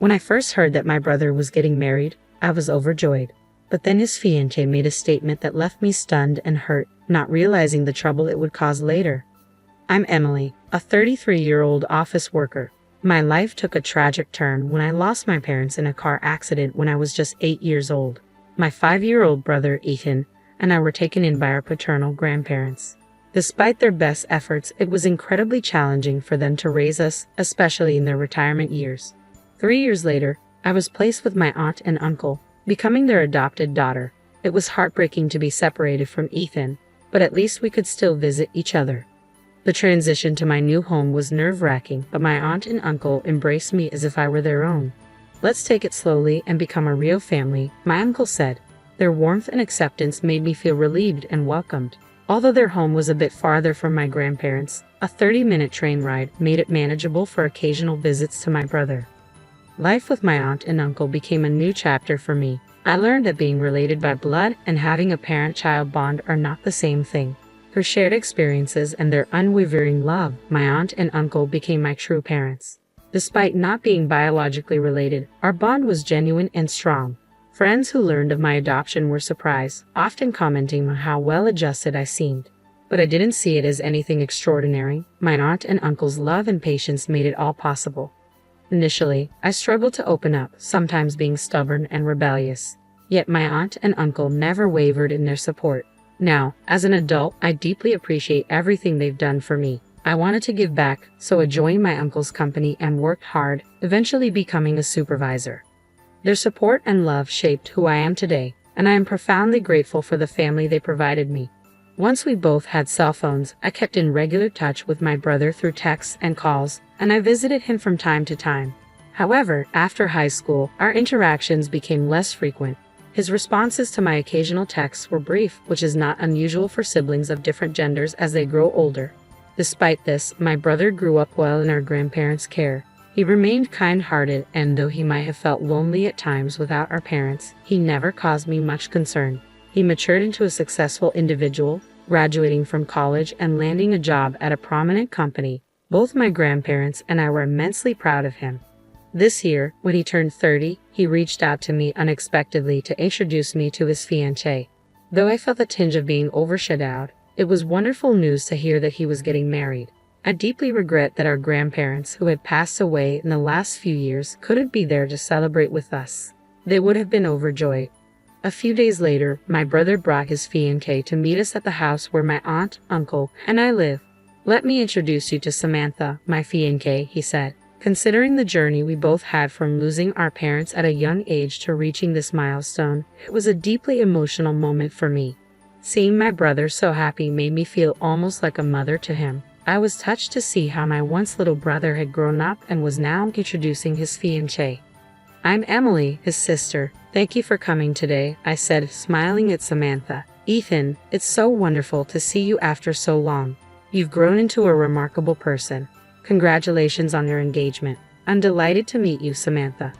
When I first heard that my brother was getting married, I was overjoyed. But then his fiancée made a statement that left me stunned and hurt, not realizing the trouble it would cause later. I'm Emily, a 33-year-old office worker. My life took a tragic turn when I lost my parents in a car accident when I was just 8 years old. My 5-year-old brother, Ethan, and I were taken in by our paternal grandparents. Despite their best efforts, it was incredibly challenging for them to raise us, especially in their retirement years. 3 years later, I was placed with my aunt and uncle, becoming their adopted daughter. It was heartbreaking to be separated from Ethan, but at least we could still visit each other. The transition to my new home was nerve-wracking, but my aunt and uncle embraced me as if I were their own. "Let's take it slowly and become a real family," my uncle said. Their warmth and acceptance made me feel relieved and welcomed. Although their home was a bit farther from my grandparents, a 30-minute train ride made it manageable for occasional visits to my brother. Life with my aunt and uncle became a new chapter for me. I learned that being related by blood and having a parent-child bond are not the same thing. Through shared experiences and their unwavering love, my aunt and uncle became my true parents. Despite not being biologically related, our bond was genuine and strong. Friends who learned of my adoption were surprised, often commenting on how well-adjusted I seemed. But I didn't see it as anything extraordinary. My aunt and uncle's love and patience made it all possible. Initially, I struggled to open up, sometimes being stubborn and rebellious. Yet my aunt and uncle never wavered in their support. Now, as an adult, I deeply appreciate everything they've done for me. I wanted to give back, so I joined my uncle's company and worked hard, eventually becoming a supervisor. Their support and love shaped who I am today, and I am profoundly grateful for the family they provided me. Once we both had cell phones, I kept in regular touch with my brother through texts and calls, and I visited him from time to time. However, after high school, our interactions became less frequent. His responses to my occasional texts were brief, which is not unusual for siblings of different genders as they grow older. Despite this, my brother grew up well in our grandparents' care. He remained kind-hearted, and though he might have felt lonely at times without our parents, he never caused me much concern. He matured into a successful individual, graduating from college and landing a job at a prominent company. Both my grandparents and I were immensely proud of him. This year, when he turned 30, he reached out to me unexpectedly to introduce me to his fiancée. Though I felt the tinge of being overshadowed, it was wonderful news to hear that he was getting married. I deeply regret that our grandparents, who had passed away in the last few years, couldn't be there to celebrate with us. They would have been overjoyed. A few days later, my brother brought his fiancée to meet us at the house where my aunt, uncle, and I live. "Let me introduce you to Samantha, my fiancée," he said. Considering the journey we both had from losing our parents at a young age to reaching this milestone, it was a deeply emotional moment for me. Seeing my brother so happy made me feel almost like a mother to him. I was touched to see how my once little brother had grown up and was now introducing his fiancée. "I'm Emily, his sister. Thank you for coming today," I said, smiling at Samantha. "Ethan, it's so wonderful to see you after so long. You've grown into a remarkable person. Congratulations on your engagement. I'm delighted to meet you, Samantha."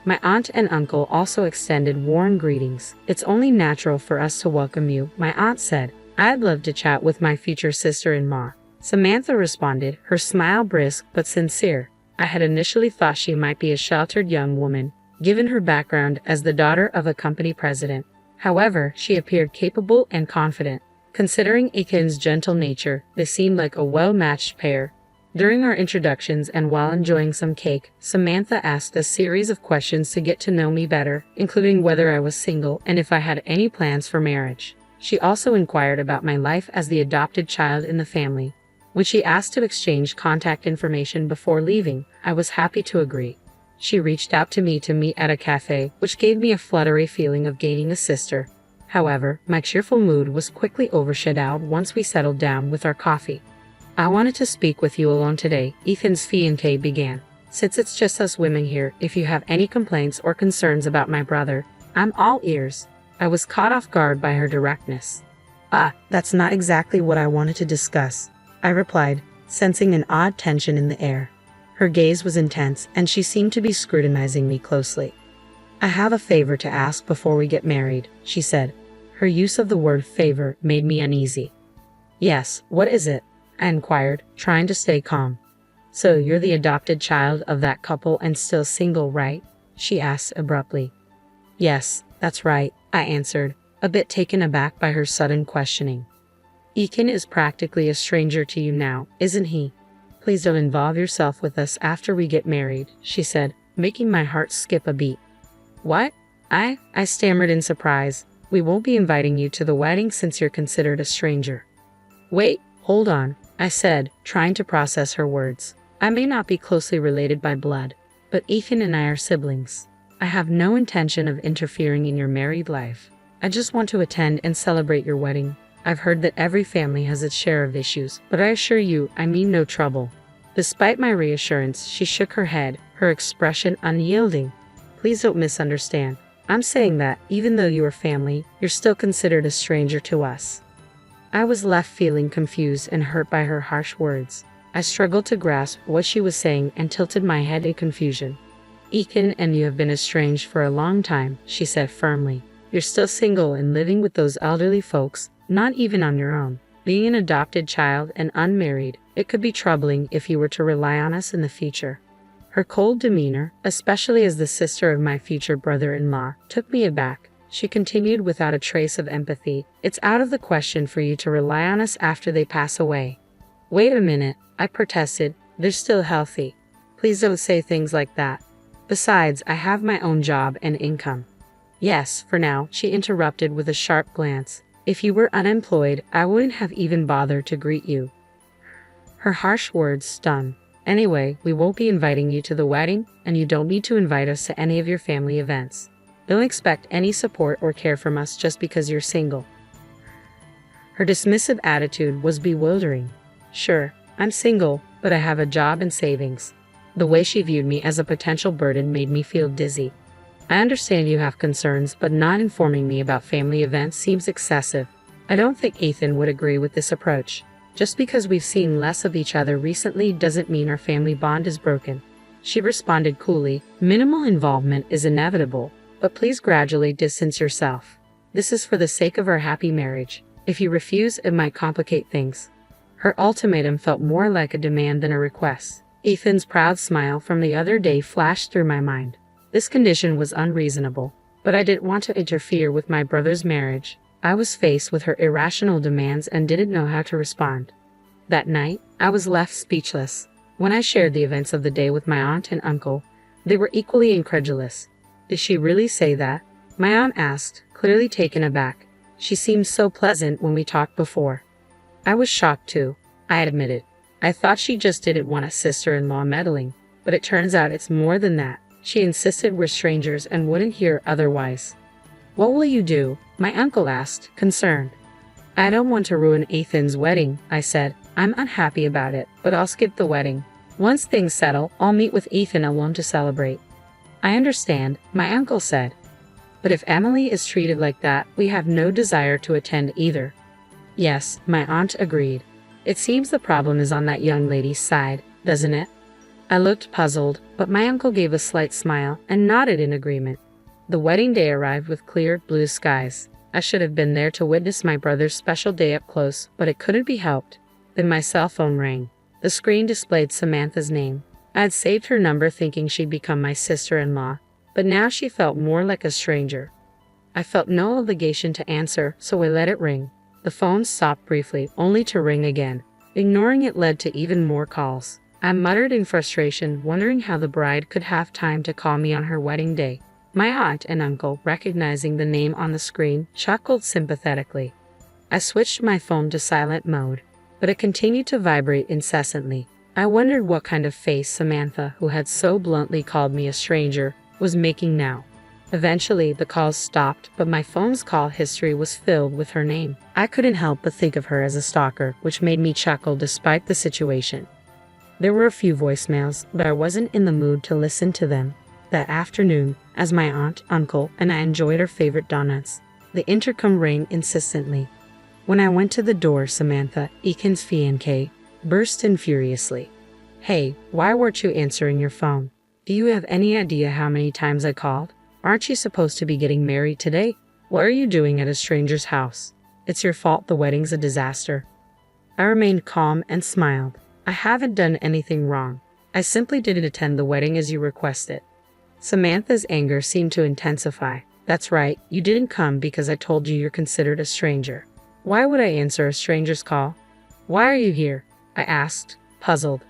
My aunt and uncle also extended warm greetings. "It's only natural for us to welcome you," my aunt said. "I'd love to chat with my future sister-in-law." Samantha responded, her smile brisk but sincere. I had initially thought she might be a sheltered young woman, given her background as the daughter of a company president. However, she appeared capable and confident. Considering Ethan's gentle nature, they seemed like a well-matched pair. During our introductions and while enjoying some cake, Samantha asked a series of questions to get to know me better, including whether I was single and if I had any plans for marriage. She also inquired about my life as the adopted child in the family. When she asked to exchange contact information before leaving, I was happy to agree. She reached out to me to meet at a cafe, which gave me a fluttery feeling of gaining a sister. However, my cheerful mood was quickly overshadowed once we settled down with our coffee. "I wanted to speak with you alone today," Ethan's fiancée began. "Since it's just us women here, if you have any complaints or concerns about my brother, I'm all ears." I was caught off guard by her directness. That's not exactly what I wanted to discuss," I replied, sensing an odd tension in the air. Her gaze was intense, and she seemed to be scrutinizing me closely. "I have a favor to ask before we get married," she said. Her use of the word favor made me uneasy. "Yes, what is it?" I inquired, trying to stay calm. "So you're the adopted child of that couple and still single, right?" she asked abruptly. "Yes, that's right," I answered, a bit taken aback by her sudden questioning. "Ethan is practically a stranger to you now, isn't he? Please don't involve yourself with us after we get married," she said, making my heart skip a beat. "What? I stammered in surprise. "We won't be inviting you to the wedding since you're considered a stranger." "Wait, hold on," I said, trying to process her words. "I may not be closely related by blood, but Ethan and I are siblings. I have no intention of interfering in your married life. I just want to attend and celebrate your wedding. I've heard that every family has its share of issues, but I assure you I mean no trouble." Despite my reassurance, she shook her head, her expression unyielding. "Please don't misunderstand. I'm saying that, even though you are family, you're still considered a stranger to us." I was left feeling confused and hurt by her harsh words. I struggled to grasp what she was saying and tilted my head in confusion. "Ethan and you have been estranged for a long time," she said firmly. "You're still single and living with those elderly folks, not even on your own. Being an adopted child and unmarried, it could be troubling if you were to rely on us in the future." Her cold demeanor, especially as the sister of my future brother-in-law, took me aback. She continued without a trace of empathy, "It's out of the question for you to rely on us after they pass away." "Wait a minute," I protested. "They're still healthy. Please don't say things like that. Besides, I have my own job and income." "Yes, for now," she interrupted with a sharp glance. "If you were unemployed, I wouldn't have even bothered to greet you." Her harsh words stung. "Anyway, we won't be inviting you to the wedding, and you don't need to invite us to any of your family events. Don't expect any support or care from us just because you're single." Her dismissive attitude was bewildering. Sure, I'm single, but I have a job and savings. The way she viewed me as a potential burden made me feel dizzy. "I understand you have concerns, but not informing me about family events seems excessive. I don't think Ethan would agree with this approach. Just because we've seen less of each other recently doesn't mean our family bond is broken." She responded coolly, "Minimal involvement is inevitable, but please gradually distance yourself. This is for the sake of our happy marriage. If you refuse, it might complicate things." Her ultimatum felt more like a demand than a request. Ethan's proud smile from the other day flashed through my mind. This condition was unreasonable, but I didn't want to interfere with my brother's marriage. I was faced with her irrational demands and didn't know how to respond. That night, I was left speechless. When I shared the events of the day with my aunt and uncle, they were equally incredulous. "Did she really say that?" my aunt asked, clearly taken aback. "She seemed so pleasant when we talked before." I was shocked too, I admitted. I thought she just didn't want a sister-in-law meddling, but it turns out it's more than that. She insisted we're strangers and wouldn't hear otherwise. "What will you do?" my uncle asked, concerned. "I don't want to ruin Ethan's wedding," I said. "I'm unhappy about it, but I'll skip the wedding. Once things settle, I'll meet with Ethan alone to celebrate." "I understand," my uncle said. "But if Emily is treated like that, we have no desire to attend either." "Yes," my aunt agreed. "It seems the problem is on that young lady's side, doesn't it?" I looked puzzled, but my uncle gave a slight smile and nodded in agreement. The wedding day arrived with clear, blue skies. I should have been there to witness my brother's special day up close, but it couldn't be helped. Then my cell phone rang. The screen displayed Samantha's name. I had saved her number thinking she'd become my sister-in-law, but now she felt more like a stranger. I felt no obligation to answer, so I let it ring. The phone stopped briefly, only to ring again. Ignoring it led to even more calls. I muttered in frustration, wondering how the bride could have time to call me on her wedding day. My aunt and uncle, recognizing the name on the screen, chuckled sympathetically. I switched my phone to silent mode, but it continued to vibrate incessantly. I wondered what kind of face Samantha, who had so bluntly called me a stranger, was making now. Eventually, the calls stopped, but my phone's call history was filled with her name. I couldn't help but think of her as a stalker, which made me chuckle despite the situation. There were a few voicemails, but I wasn't in the mood to listen to them. That afternoon, as my aunt, uncle, and I enjoyed our favorite donuts, the intercom rang insistently. When I went to the door, Samantha, Ethan's fiancée, burst in furiously. "Hey, why weren't you answering your phone? Do you have any idea how many times I called? Aren't you supposed to be getting married today? What are you doing at a stranger's house? It's your fault the wedding's a disaster." I remained calm and smiled. I haven't done anything wrong. I simply didn't attend the wedding as you requested. Samantha's anger seemed to intensify. That's right, you didn't come because I told you you're considered a stranger. Why would I answer a stranger's call? Why are you here? I asked, puzzled.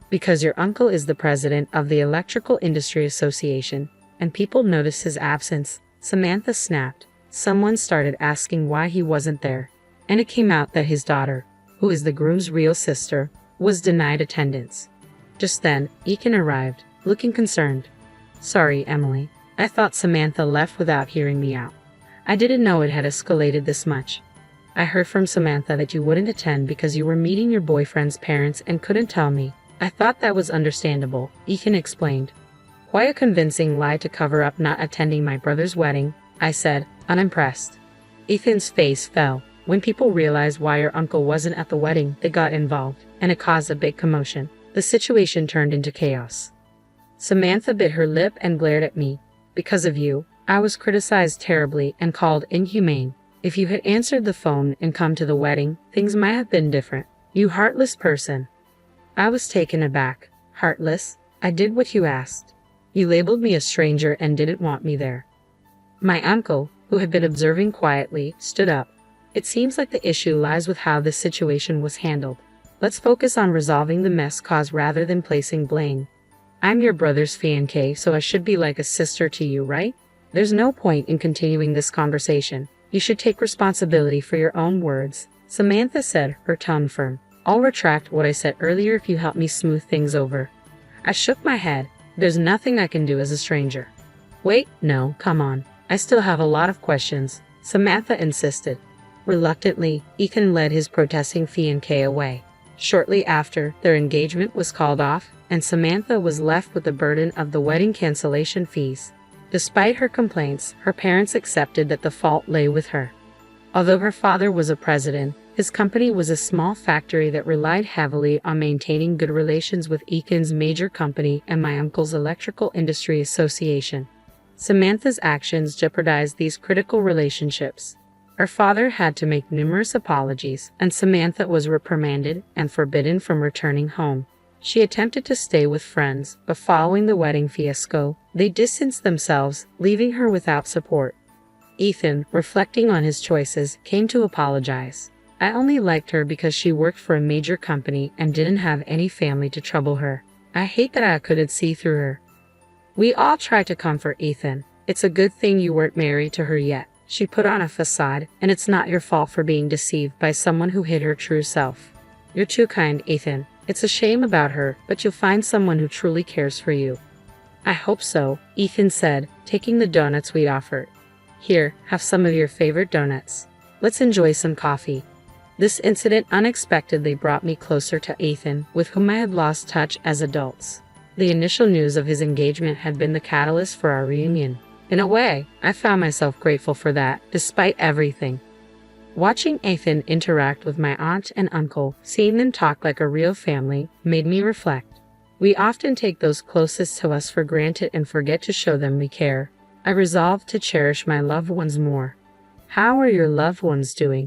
Because your uncle is the president of the Electrical Industry Association, and people noticed his absence, Samantha snapped. Someone started asking why he wasn't there, and it came out that his daughter, who is the groom's real sister, was denied attendance. Just then, Ethan arrived, looking concerned. Sorry, Emily. I thought Samantha left without hearing me out. I didn't know it had escalated this much. I heard from Samantha that you wouldn't attend because you were meeting your boyfriend's parents and couldn't tell me. I thought that was understandable, Ethan explained. Quite a convincing lie to cover up not attending my brother's wedding, I said, unimpressed. Ethan's face fell. When people realized why your uncle wasn't at the wedding, they got involved, and it caused a big commotion. The situation turned into chaos. Samantha bit her lip and glared at me. Because of you, I was criticized terribly and called inhumane. If you had answered the phone and come to the wedding, things might have been different. You heartless person. I was taken aback. Heartless? I did what you asked. You labeled me a stranger and didn't want me there. My uncle, who had been observing quietly, stood up. It seems like the issue lies with how this situation was handled. Let's focus on resolving the mess caused rather than placing blame. I'm your brother's fiancée, so I should be like a sister to you, right? There's no point in continuing this conversation. You should take responsibility for your own words, Samantha said, her tone firm. I'll retract what I said earlier if you help me smooth things over. I shook my head. There's nothing I can do as a stranger. Wait, no, come on. I still have a lot of questions, Samantha insisted. Reluctantly, Ethan led his protesting fiancée away. Shortly after, their engagement was called off, and Samantha was left with the burden of the wedding cancellation fees. Despite her complaints, her parents accepted that the fault lay with her. Although her father was a president, his company was a small factory that relied heavily on maintaining good relations with Ethan's major company and my uncle's Electrical Industry Association. Samantha's actions jeopardized these critical relationships. Her father had to make numerous apologies, and Samantha was reprimanded and forbidden from returning home. She attempted to stay with friends, but following the wedding fiasco, they distanced themselves, leaving her without support. Ethan, reflecting on his choices, came to apologize. I only liked her because she worked for a major company and didn't have any family to trouble her. I hate that I couldn't see through her. We all tried to comfort Ethan. It's a good thing you weren't married to her yet. She put on a facade, and it's not your fault for being deceived by someone who hid her true self. You're too kind, Ethan. It's a shame about her, but you'll find someone who truly cares for you. I hope so, Ethan said, taking the donuts we offered. Here, have some of your favorite donuts. Let's enjoy some coffee. This incident unexpectedly brought me closer to Ethan, with whom I had lost touch as adults. The initial news of his engagement had been the catalyst for our reunion. In a way, I found myself grateful for that, despite everything. Watching Ethan interact with my aunt and uncle, seeing them talk like a real family, made me reflect. We often take those closest to us for granted and forget to show them we care. I resolved to cherish my loved ones more. How are your loved ones doing?